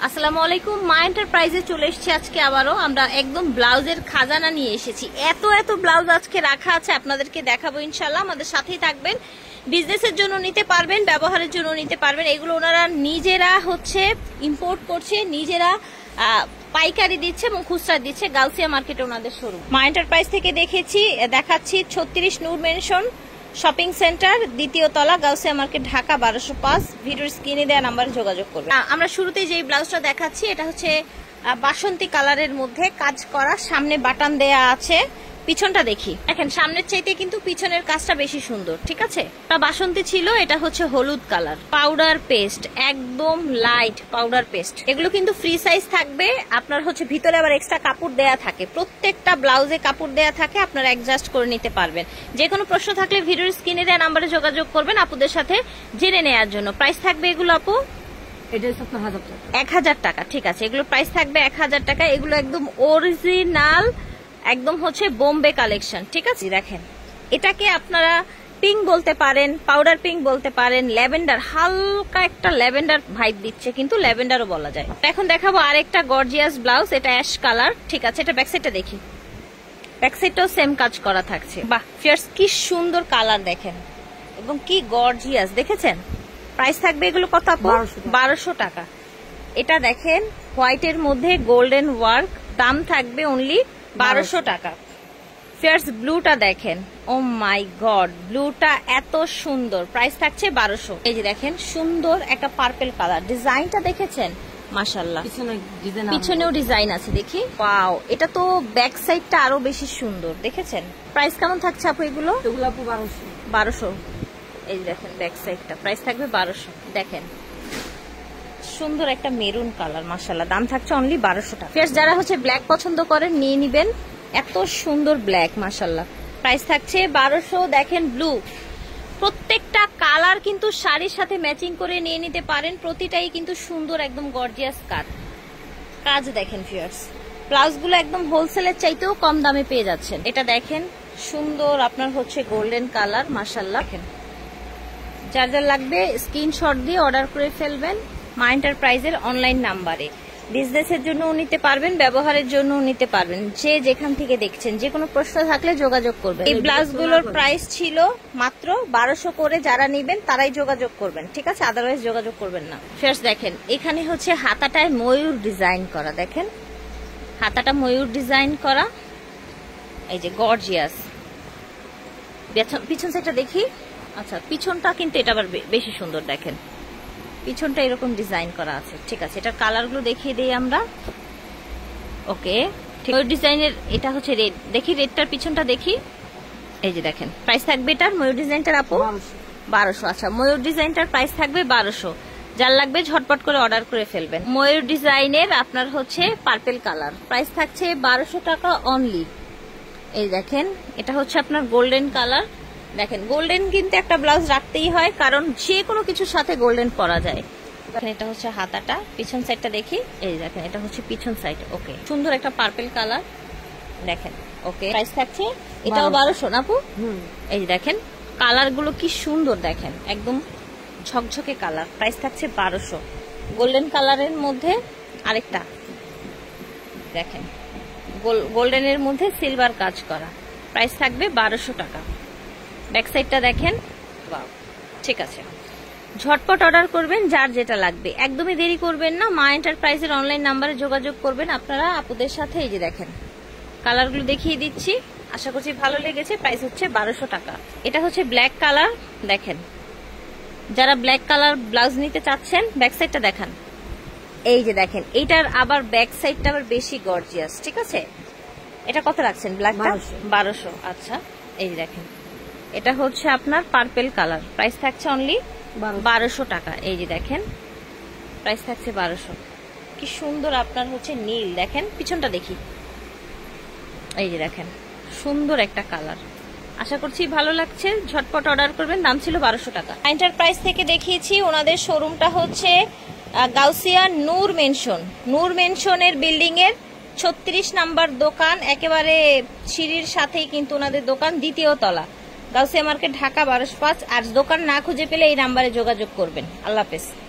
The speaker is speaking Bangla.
আসসালামু আলাইকুম, মা এন্টারপ্রাইজে চলে এসেছি আজকে আবারও। আমরা একদম ব্লাউজের খাজানা নিয়ে এসেছি। এত ব্লাউজ আজকে রাখা আছে, আপনাদেরকে দেখাবো ইনশাল্লাহ। আমাদের সাথেই থাকবেন। বিজনেসের জন্য নিতে পারবেন, ব্যবহারের জন্য নিতে পারবেন। এগুলো ওনারা নিজেরা ইম্পোর্ট করছে, নিজেরা পাইকারি দিচ্ছে এবং খুচরা দিচ্ছে। গাউসিয়া মার্কেটে ওনাদের শোরুম। মা এন্টারপ্রাইজ থেকে দেখাচ্ছি 36 নূর মেনশন শপিং সেন্টার, দ্বিতীয় তলা, গাউসিয়া মার্কেট, ঢাকা 1205। ভিডিওর স্ক্রিনে দেওয়া নাম্বারে যোগাযোগ করবেন। আমরা শুরুতে যে ব্লাউজটা দেখাচ্ছি এটা হচ্ছে বাসন্তী কালারের মধ্যে কাজ করা, সামনে বাটন দেয়া আছে। পিছনটা দেখি, দেখেন সামনের চাইতে কিন্তু পিছনের কাজটা বেশি সুন্দর। ঠিক আছে, বাসন্তী ছিল, এটা হচ্ছে হলুদ কালার, পাউডার পেস্ট, একদম লাইট পাউডার পেস্ট। এগুলো কিন্তু ফ্রি সাইজ থাকবে। আপনার ভিতরে আবার এক্সট্রা কাপড় দেয়া থাকে, প্রত্যেকটা ব্লাউজে কাপড় দেয়া থাকে, আপনারা অ্যাডজাস্ট করে নিতে পারবেন। যে কোনো প্রশ্ন থাকলে ভিডিওর স্ক্রিনে দেওয়া নাম্বারে যোগাযোগ করবেন আপুদের সাথে জেনে নেওয়ার জন্য। প্রাইস থাকবে এগুলো আপু 1000 টাকা। ঠিক আছে, এগুলো প্রাইস থাকবে 1000 টাকা। এগুলো একদম অরিজিনাল, একদম বোম্বে কালেকশন। ঠিক আছে, দেখেন এটাকে আপনারা পিঙ্ক বলতে পারেন, পাউডার পিঙ্ক বলতে পারেন, ল্যাভেন্ডার, হালকা একটা ল্যাভেন্ডার ভাইব দিচ্ছে, কিন্তু ল্যাভেন্ডারও বলা যায়। এখন দেখাবো আরেকটা গর্জিয়াস ব্লাউজ, এটা অ্যাশ কালার। ঠিক আছে, এটা ব্যাকসাইডটা দেখি, ব্যাকসাইডটাও সেম কাজ করা থাকছে। বাহ ফিয়ার্স, কি সুন্দর কালার দেখেন এবং কি গর্জিয়াস, দেখেছেন? প্রাইস থাকবে এগুলো কত আপু? 1200 টাকা। এটা দেখেন হোয়াইটের মধ্যে গোল্ডেন ওয়ার্ক, দাম থাকবে অনলি 1200 টাকা। ফিয়ার্স ব্লুটা দেখেন, ও মাই গড, ব্লুটা এত সুন্দর, প্রাইস থাকছে 1200। এই যে দেখেন সুন্দর একটা পার্পল কালার, ডিজাইনটা দেখেছেন? মাশাআল্লাহ, পিছনেও ডিজাইন আছে, দেখি। ওয়াও, এটা তো ব্যাক সাইডটা আরো বেশি সুন্দর, দেখেছেন? প্রাইস কেমন থাকছে আপু এগুলো? 1200। এই দেখেন ব্যাক সাইডটা, প্রাইস থাকবে 1200। দেখেন সুন্দর একটা মেরুন কালার, মাশাআল্লাহ, দাম থাকছে অনলি 1200 টাকা। ফিয়ার্স যারা ব্ল্যাক পছন্দ করেন নিয়ে নিবেন, এত সুন্দর ব্ল্যাক, মাশাআল্লাহ। প্রাইস থাকছে 1200। দেখেন ব্লু, প্রত্যেকটা কালার কিন্তু শাড়ির সাথে ম্যাচিং করে নিয়ে নিতে পারেন। প্রতিটাই কিন্তু সুন্দর, একদম গর্জিয়াস কাজ দেখেন ফিয়ার্স। ব্লাউজগুলো একদম হোলসেলের চাইতেও কম দামে পেয়ে যাচ্ছেন। এটা দেখেন সুন্দর, আপনার গোল্ডেন কালার, মাশাআল্লাহ। দেখেন যার যার লাগবে স্ক্রিনশট দিয়ে অর্ডার করে ফেলবেন মা এন্টারপ্রাইজের অনলাইন নাম্বারে। বিজনেসের জন্য নিতে পারবেন, ব্যবহারের জন্য নিতে পারবেন। যে যেখান থেকে দেখছেন, যে কোনো প্রশ্ন থাকলে যোগাযোগ করবেন। এই ব্লাউজগুলোর প্রাইস ছিল মাত্র 1200 করে। যারা নিবেন তারাই যোগাযোগ করবেন, ঠিক আছে? আদারওয়াইজ যোগাযোগ করবেন না। ফার্স্ট দেখেন এখানে হাতাটায় ময়ূর ডিজাইন করা, দেখেন হাতাটা ময়ূর ডিজাইন করা, এই যে গর্জিয়াস। পিছন সাইডটা দেখি। আচ্ছা, পিছনটা কিন্তু এটা আবার বেশি সুন্দর, দেখেন পিছনটা এরকম ডিজাইন করা আছে। ঠিক আছে, এটার কালারগুলো দেখিয়ে দিই আমরা। ওকে, ময়ূর ডিজাইনের এটা রেড, দেখি রেডটার পিছনটা দেখি। এই যে দেখেন, প্রাইস থাকবে এটার ময়ূর ডিজাইনটার আপু 1200। আচ্ছা, ময়ূর ডিজাইনটার প্রাইস থাকবে 1200। যার লাগবে ঝটপট করে অর্ডার করে ফেলবেন। ময়ূর ডিজাইনের আপনার পার্পল কালার, প্রাইস থাকছে 1200 টাকা অনলি। এই দেখেন এটা আপনার গোল্ডেন কালার। দেখেন গোল্ডেন কিন্তু একটা ব্লাউজ রাখতেই হয়, কারণ যে কোনো কিছুর সাথে গোল্ডেন পরা যায়। দেখেন এটা হাতাটা, পিছন সাইডটা দেখি। এই দেখেন এটা পিছন সাইড। ওকে, সুন্দর একটা পার্পল কালার, দেখেন। ওকে, প্রাইস থাকছে এটাও 1200 না আপু? এই দেখেন কালার গুলো কি সুন্দর, দেখেন একদম ঝকঝকে কালার। প্রাইস থাকছে 1200। গোল্ডেন কালারের মধ্যে আরেকটা দেখেন, গোল্ডেনের মধ্যে সিলভার কাজ করা, প্রাইস থাকবে 1200 টাকা। ব্যাক সাইডটা দেখেন। ওয়াও, ঠিক আছে, ঝটপট অর্ডার করবেন যার যেটা লাগবে, একদমই দেরি করবেন না। মা এন্টারপ্রাইজের অনলাইন নাম্বারে যোগাযোগ করবেন আপনারা আপুদের সাথে। এই যে দেখেন কালারগুলো দেখিয়ে দিচ্ছি, আশা করছি ভালো লেগেছে। প্রাইস হচ্ছে 1200 টাকা। এটা ব্ল্যাক কালার, দেখেন যারা ব্ল্যাক কালার ব্লাউজ নিতে চাচ্ছেন ব্যাক সাইডটা দেখান। এই যে দেখেন এইটার আবার ব্যাক সাইডটা আবার বেশি গর্জিয়াস। ঠিক আছে, এটা কত রাখছেন ব্ল্যাকটা? 1200। আচ্ছা, এই যে দেখেন এটা আপনার পার্পল কালার, প্রাইস থাকছে অনলি 1200 টাকা। এই যে দেখেন প্রাইস থাকছে 1200। কি সুন্দর আপনার নীল, দেখেন পিছনটা দেখি। এই যে দেখেন সুন্দর একটা কালার, আশা করছি ভালো লাগছে। ঝটপট অর্ডার করবেন, দাম ছিল 1200 টাকা। এন্টারপ্রাইজ থেকে দেখিয়েছি, ওনাদের শোরুমটা গাউসিয়া নূর মেনশন। নূর মেনশনের বিল্ডিং এর 36 নাম্বার দোকান, একেবারে সিঁড়ির সাথেই কিন্তু ওনাদের দোকান, দ্বিতীয় তলা, গাউসিয়া মার্কেট, ঢাকা 1205। আর দোকান না খুঁজে পেলে এই নাম্বারে যোগাযোগ করবেন। আল্লাহ হাফেজ।